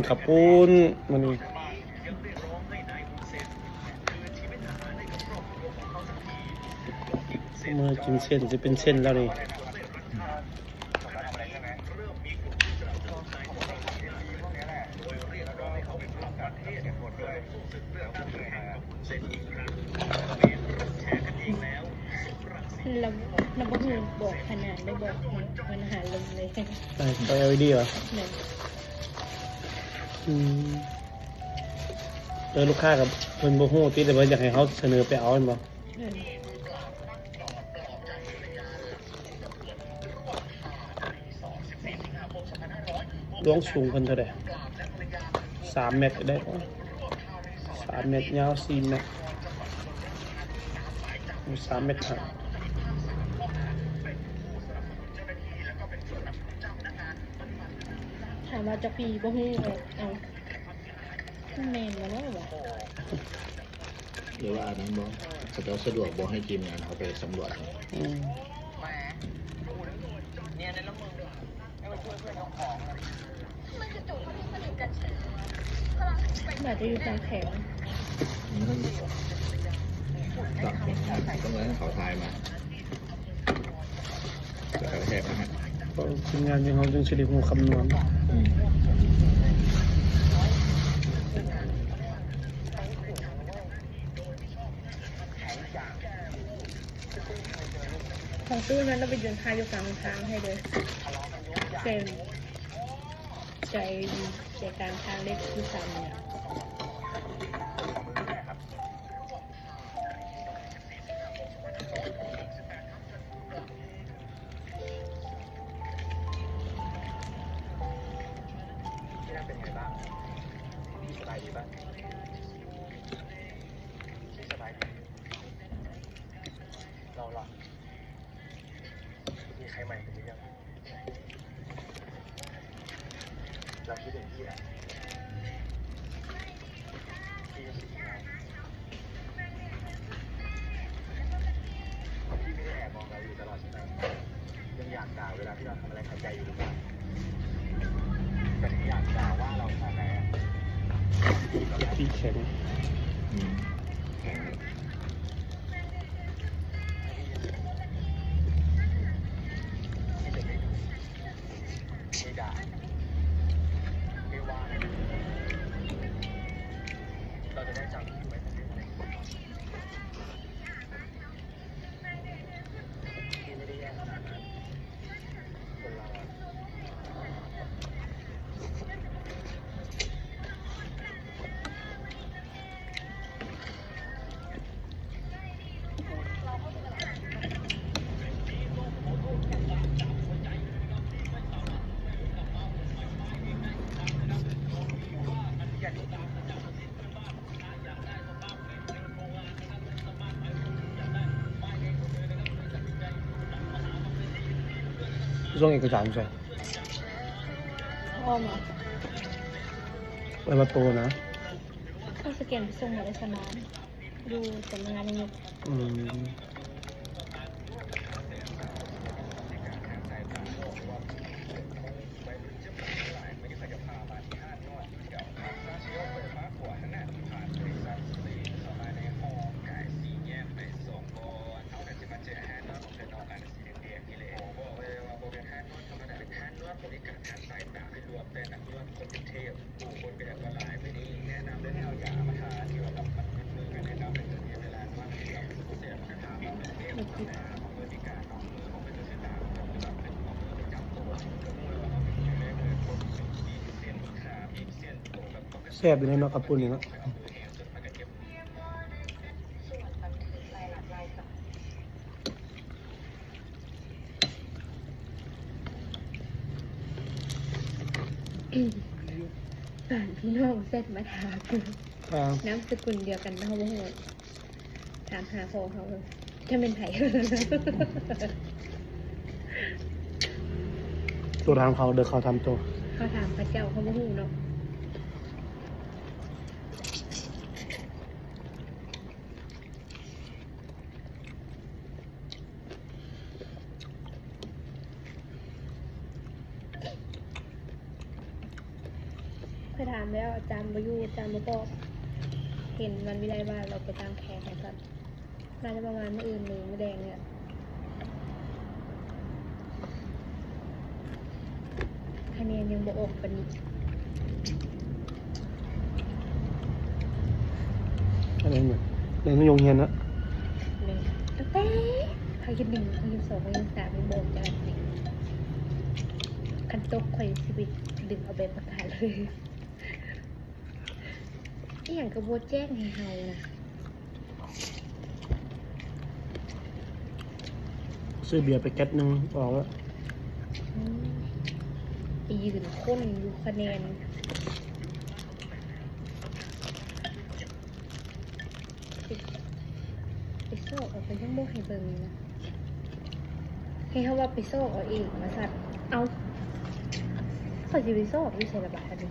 ขับปุ้นมันนี่มากินเส้นจะเป็นเส้นแล้วนี่เราบอกหนูบอกขนาดได้บอกมันหาลมเลยไป LED เหรอลูกค้ากับเพิ่นบ่ฮู้ติแต่ว่าอยากให้เขาเสนอไปเอาแม่นบ่ดวงสูงเพิ่นเท่าใด3 เมตรได้บ่3 เมตรยาว4 เมตร3 เมตรครับถามว่าจะปีบ่ฮู้แบบเอาแม่นมาแล้วว่ะหรือว่าอันนั้นบอกสะดวกบอกให้ทีมงานเขาไปสำรวจอาจจะอยู่ทางแข็งต้องเลยให้เขาทายมาจะกระแทกนะฮะทีมงานยังเขาจึงสิได้ฮู้คำนวณของตู้นั้นเราไปยืนทายอยู่กลางทางให้เลยเต็มใจกลางทางเล็กที่สามเนี่ยเป็นไงบ้างสบายดีป่ะสบายดีเราล่ะมีใครใหม่หรือยังเราคิดถึงพี่แหละพี่ก็คิดถึงเราพี่ไม่ได้แอบมองเราอยู่ตลอดใช่ไหมยังอยากด่าเวลาที่เราทำอะไรขัดใจอยู่หรือเปล่าแต่ที่อยากด่าว่าเราขนาดไหนที่แข็งไม่ด่าไม่ว่าเราจะได้จำที่ไว้ที่ไม่ได้แย่ขนาดนั้นคนเราส่งเอกสารใช่อ้อมอ่ะไปมาโตนะต้องสแกนส่งมาในสนามดูสำนักงานนี้แซ่บอยู่ในเนาะกับปุ่นนี่เนาะป่านพี่น้องเสร็จมาถามน้ำสกุลเดียวกันเท่าไหร่ถามหาโฟเขาเลยจะเป็นไผ่ตัวทางเขาเดินเขาทำตัวเขาถามพระเจ้าเขาไม่รู้เนาะ เคยถามแล้วอาจารย์บอยู่อาจารย์บ่ตอบเห็นวันวิไลว่าเราไปตามแขกให้กันน่าจะประมาณมื้ออื่นหรือมื้อแดงเนี่ยคะแนนยังบ่ออกปานนี้ อะไรเนี่ยเรียนยงเฮียนนะ เลยตั้งแต่เขาจะ1เขาจะ2เขาจะ3ไม่บอกจะอะไรคันตกข่อยสิไปดึงเอาไปประกาศเลยอีหยังก็บ่แจ้งให้เฮานะ ซื้อเบียร์ไปแก๊สหนึงออกแล้ว ไปยืนค้นอยู่คะแนนไปโซกเอาไปยังโมให้เบิ่งนะให้เขาว่าไปโซกเอาเองมาสัตว์เอาเขาจะไปโซกอยู่ใส่ระบาดอันนี้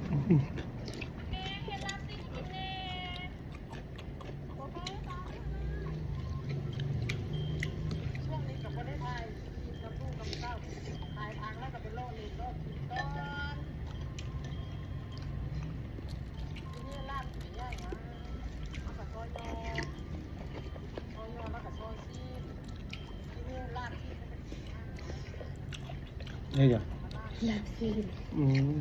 นี่จ้ะ ลาบซีน อืม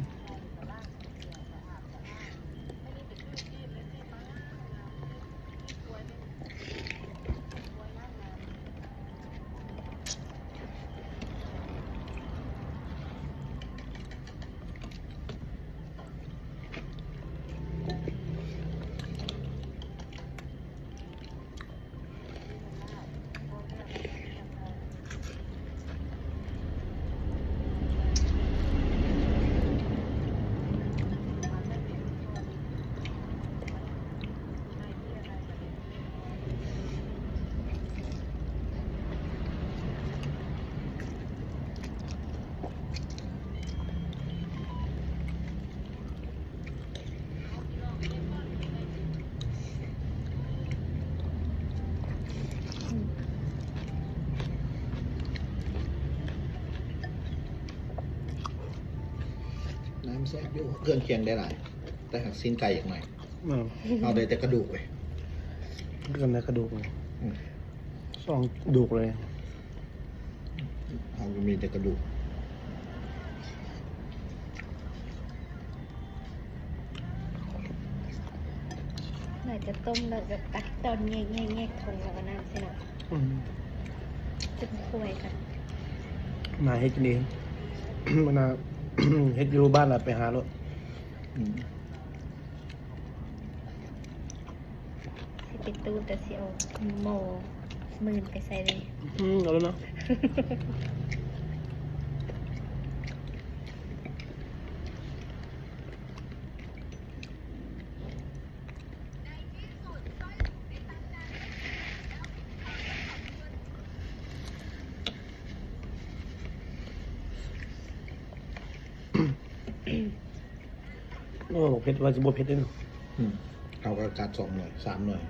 น้ำแซ่บอยู่เครื่องเคียงได้หลาย แต่หักซีนไก่อย่างหน่อย อ่า เอาได้แต่กระดูกไป กันในกระดูกเลย อืม สองกระดูกเลย เอามีแต่กระดูก น่าจะต้มแล้วแบบตักตอนแง่ๆทงแล้วก็น้ำใส่หน่อย อืม จะคุยกัน มาเฮ็ดกินเอง มันน่า เฮ็ดอยู่บ้านล่ะไปหารถ อืม สิไปตูดแต่สิเอาหม้อหมื่นไปใส่เลย เอาแล้วเนาะ โอ้บอกเพชรว่าจะบวเพชรด้วยเนาะ อืมเอากระจัด2 หน่วย 3 หน่วย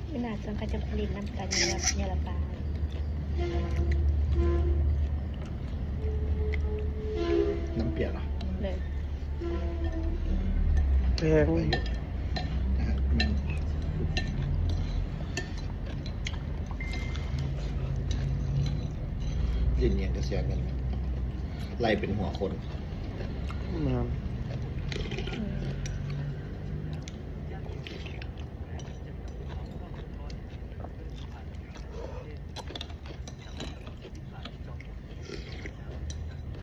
ไม่น่าจนเขาจะผลิตน้ำกันเนี่ยละปลา น้ำเปียกเหรอ เลย แพง ไปอยู่ ดินยังก็เสียเงินไล่เป็นหัวคน นะครับ อืม